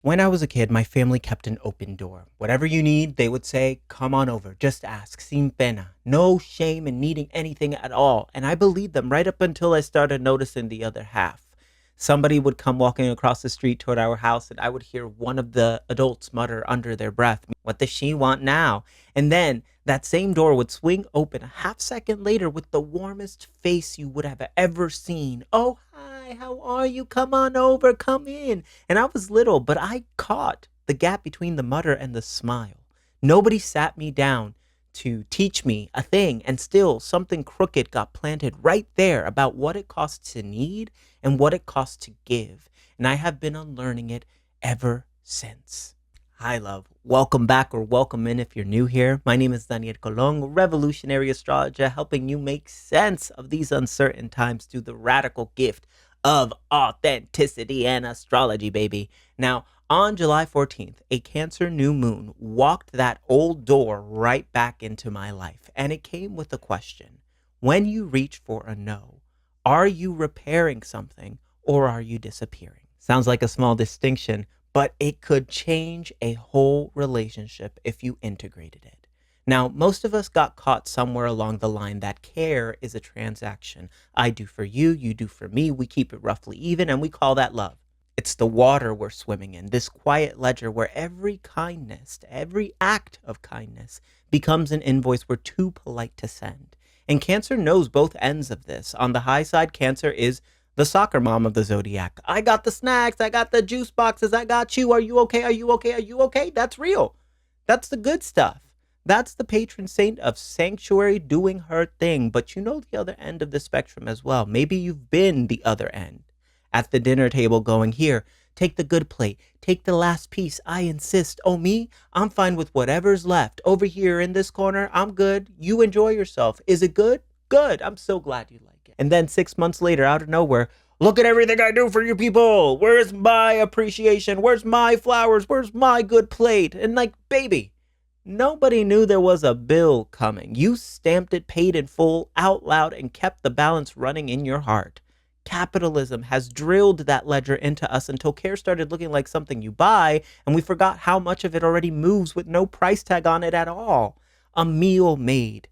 When I was a kid, my family kept an open door. Whatever you need, they would say, come on over, just ask, sin pena. No shame in needing anything at all. And I believed them right up until I started noticing the other half. Somebody would come walking across the street toward our house, and I would hear one of the adults mutter under their breath, what does she want now? And then that same door would swing open a half second later with the warmest face you would have ever seen. Oh, hi, how are you? Come on over, come in. And I was little, but I caught the gap between the mutter and the smile. Nobody sat me down to teach me a thing, and still something crooked got planted right there about what it costs to need and what it costs to give. And I have been unlearning it ever since. Hi, love. Welcome back or welcome in if you're new here. My name is Daniel Colon, revolutionary astrologer, helping you make sense of these uncertain times through the radical gift of authenticity and astrology, baby. Now, on July 14th, a Cancer new moon walked that old door right back into my life, and it came with a question. When you reach for a no, are you repairing something or are you disappearing? Sounds like a small distinction, but it could change a whole relationship if you integrated it. Now, most of us got caught somewhere along the line that care is a transaction. I do for you, you do for me, we keep it roughly even, and we call that love. It's the water we're swimming in, this quiet ledger where every kindness, every act of kindness becomes an invoice we're too polite to send. And Cancer knows both ends of this. On the high side, Cancer is the soccer mom of the zodiac. I got the snacks, I got the juice boxes, I got you. Are you okay? Are you okay? Are you okay? That's real. That's the good stuff. That's the patron saint of sanctuary doing her thing. But you know the other end of the spectrum as well. Maybe you've been the other end at the dinner table going, here, take the good plate, take the last piece, I insist. Oh, me? I'm fine with whatever's left. Over here in this corner, I'm good. You enjoy yourself. Is it good? Good. I'm so glad you like it. And then 6 months later, out of nowhere, look at everything I do for you people. Where's my appreciation? Where's my flowers? Where's my good plate? And like, baby, nobody knew there was a bill coming. You stamped it paid in full out loud and kept the balance running in your heart. Capitalism has drilled that ledger into us until care started looking like something you buy, and we forgot how much of it already moves with no price tag on it at all. A meal made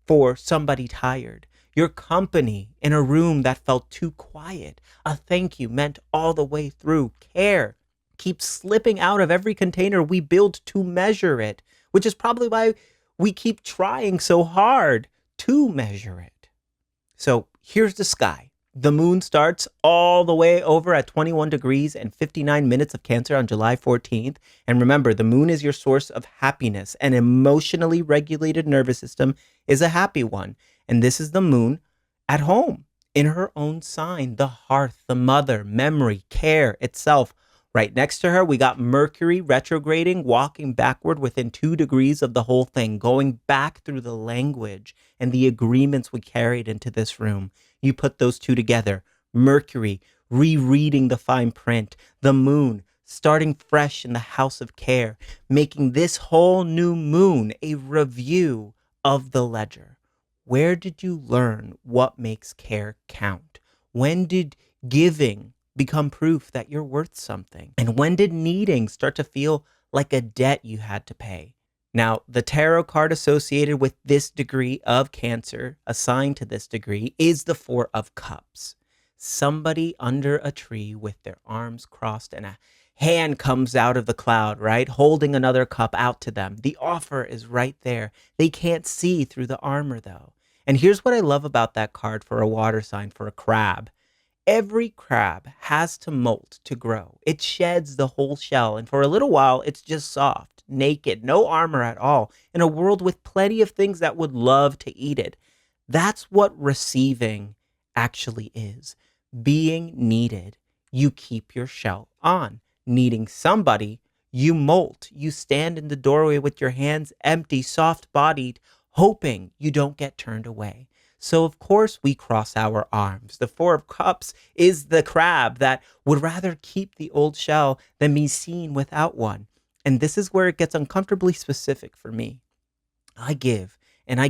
for somebody tired. Your company in a room that felt too quiet. A thank you meant all the way through. Care keeps slipping out of every container we build to measure it, which is probably why we keep trying so hard to measure it. So here's the sky. The moon starts all the way over at 21 degrees and 59 minutes of Cancer on July 14th. And remember, the moon is your source of happiness. An emotionally regulated nervous system is a happy one. And this is the moon at home in her own sign, the hearth, the mother, memory, care itself. Right next to her, we got Mercury retrograding, walking backward within 2 degrees of the whole thing, going back through the language and the agreements we carried into this room. You put those two together, Mercury rereading the fine print, the moon starting fresh in the house of care, making this whole new moon a review of the ledger. Where did you learn what makes care count? When did giving become proof that you're worth something? And when did needing start to feel like a debt you had to pay? Now, the tarot card associated with this degree of Cancer, assigned to this degree, is the Four of Cups. Somebody under a tree with their arms crossed and a hand comes out of the cloud, right? Holding another cup out to them. The offer is right there. They can't see through the armor, though. And here's what I love about that card for a water sign, for a crab. Every crab has to molt to grow. It sheds the whole shell, and for a little while, it's just soft, naked, no armor at all, in a world with plenty of things that would love to eat it. That's what receiving actually is. Being needed, you keep your shell on. Needing somebody, you molt. You stand in the doorway with your hands empty, soft-bodied, hoping you don't get turned away. So, of course, we cross our arms. The Four of Cups is the crab that would rather keep the old shell than be seen without one. And this is where it gets uncomfortably specific for me. I give and I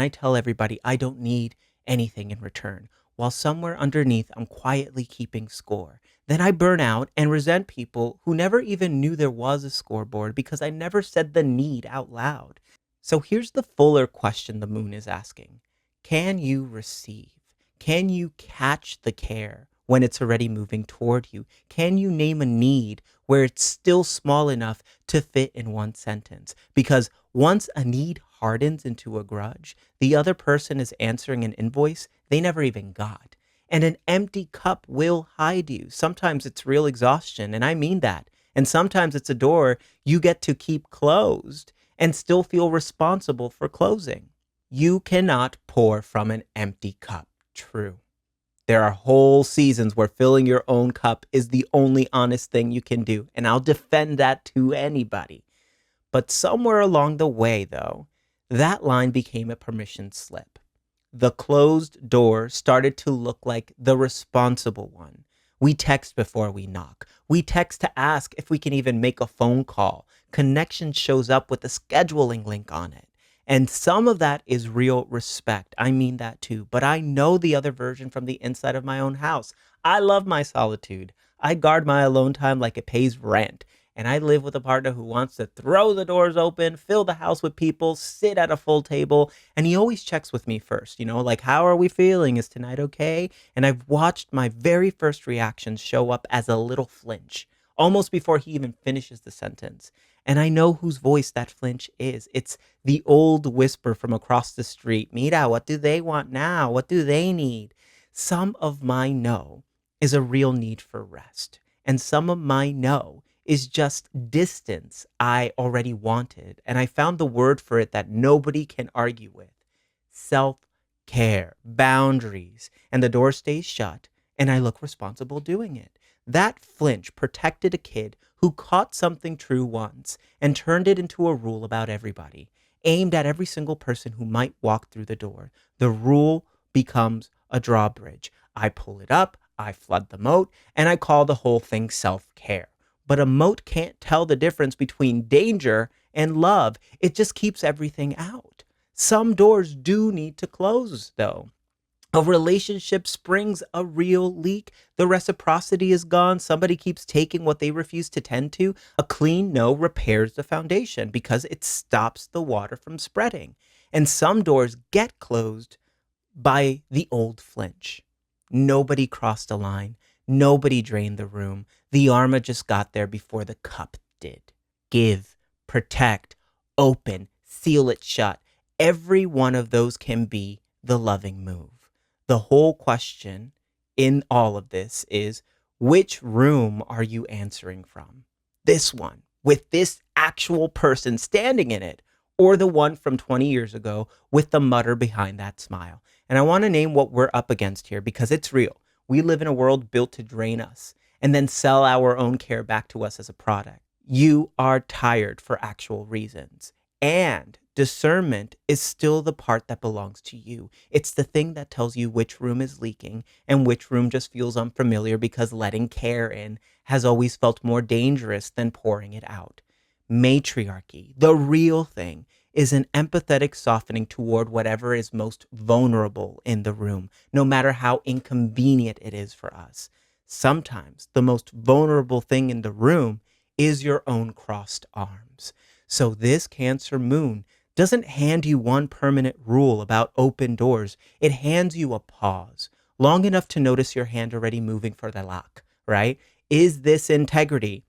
tell everybody I don't need anything in return. while somewhere underneath I'm quietly keeping score. Then I burn out and resent people who never even knew there was a scoreboard because I never said the need out loud. So here's the fuller question the moon is asking. Can you receive? Can you catch the care when it's already moving toward you? Can you name a need where it's still small enough to fit in one sentence? Because once a need hardens into a grudge, the other person is answering an invoice they never even got. And an empty cup will hide you. Sometimes it's real exhaustion, and I mean that. And sometimes it's a door you get to keep closed and still feel responsible for closing. You cannot pour from an empty cup. True. There are whole seasons where filling your own cup is the only honest thing you can do, and I'll defend that to anybody. But somewhere along the way, though, that line became a permission slip. The closed door started to look like the responsible one. We text before we knock. We text to ask if we can even make a phone call. Connection shows up with a scheduling link on it. And some of that is real respect. I mean that too. But I know the other version from the inside of my own house. I love my solitude. I guard my alone time like it pays rent. And I live with a partner who wants to throw the doors open, fill the house with people, sit at a full table. And he always checks with me first, like, how are we feeling? Is tonight okay? And I've watched my very first reactions show up as a little flinch, almost before he even finishes the sentence. And I know whose voice that flinch is. It's the old whisper from across the street. Mira, what do they want now? What do they need? Some of my no is a real need for rest. And some of my no is just distance I already wanted. And I found the word for it that nobody can argue with. Self-care, boundaries, and the door stays shut, and I look responsible doing it. That flinch protected a kid who caught something true once and turned it into a rule about everybody, aimed at every single person who might walk through the door. The rule becomes a drawbridge. I pull it up, I flood the moat, and I call the whole thing self-care. But a moat can't tell the difference between danger and love. It just keeps everything out. Some doors do need to close, though. A relationship springs a real leak. The reciprocity is gone. Somebody keeps taking what they refuse to tend to. A clean no repairs the foundation because it stops the water from spreading. And some doors get closed by the old flinch. Nobody crossed a line. Nobody drained the room. The armor just got there before the cup did. Give, protect, open, seal it shut. Every one of those can be the loving move. The whole question in all of this is, which room are you answering from? This one, with this actual person standing in it, or the one from 20 years ago with the mutter behind that smile? And I want to name what we're up against here because it's real. We live in a world built to drain us and then sell our own care back to us as a product. You are tired for actual reasons. And discernment is still the part that belongs to you. It's the thing that tells you which room is leaking and which room just feels unfamiliar because letting care in has always felt more dangerous than pouring it out. Matriarchy, the real thing, is an empathetic softening toward whatever is most vulnerable in the room, no matter how inconvenient it is for us. Sometimes the most vulnerable thing in the room is your own crossed arms. So this Cancer moon doesn't hand you one permanent rule about open doors. It hands you a pause, long enough to notice your hand already moving for the lock, right? Is this integrity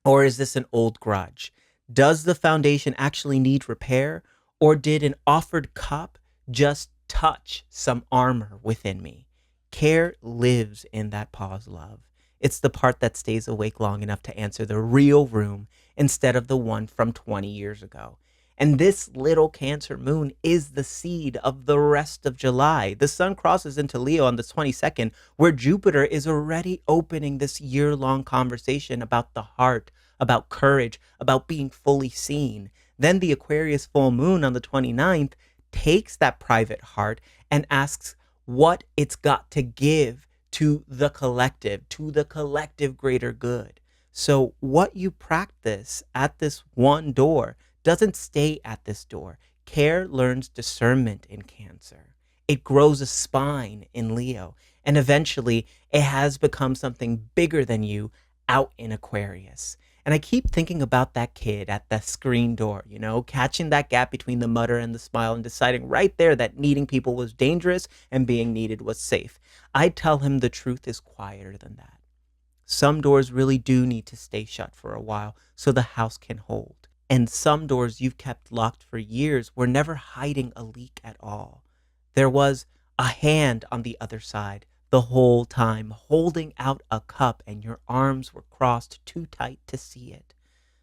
or is this an old grudge? Does the foundation actually need repair, or did an offered cup just touch some armor within me? Care lives in that pause, love. It's the part that stays awake long enough to answer the real room instead of the one from 20 years ago. And this little Cancer moon is the seed of the rest of July. The sun crosses into Leo on the 22nd, where Jupiter is already opening this year-long conversation about the heart, about courage, about being fully seen. Then the Aquarius full moon on the 29th takes that private heart and asks what it's got to give to the collective greater good. So what you practice at this one door doesn't stay at this door. Care learns discernment in Cancer. It grows a spine in Leo. And eventually, it has become something bigger than you out in Aquarius. And I keep thinking about that kid at the screen door, catching that gap between the mutter and the smile and deciding right there that needing people was dangerous and being needed was safe. I tell him the truth is quieter than that. Some doors really do need to stay shut for a while so the house can hold. And some doors you've kept locked for years were never hiding a leak at all. There was a hand on the other side the whole time, holding out a cup, and your arms were crossed too tight to see it.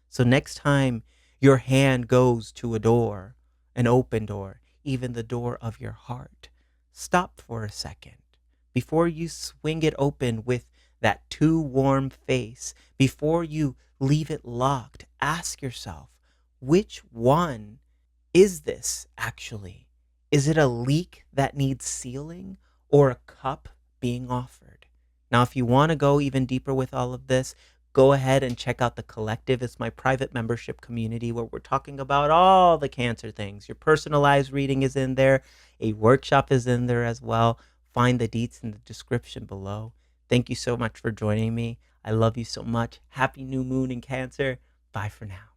So next time your hand goes to a door, an open door, even the door of your heart, stop for a second before you swing it open with that too warm face. Before you leave it locked, ask yourself, which one is this actually? Is it a leak that needs sealing or a cup being offered? Now, if you want to go even deeper with all of this, go ahead and check out the collective. It's my private membership community where we're talking about all the Cancer things. Your personalized reading is in there. A workshop is in there as well. Find the deets in the description below. Thank you so much for joining me. I love you so much. Happy new moon in Cancer. Bye for now.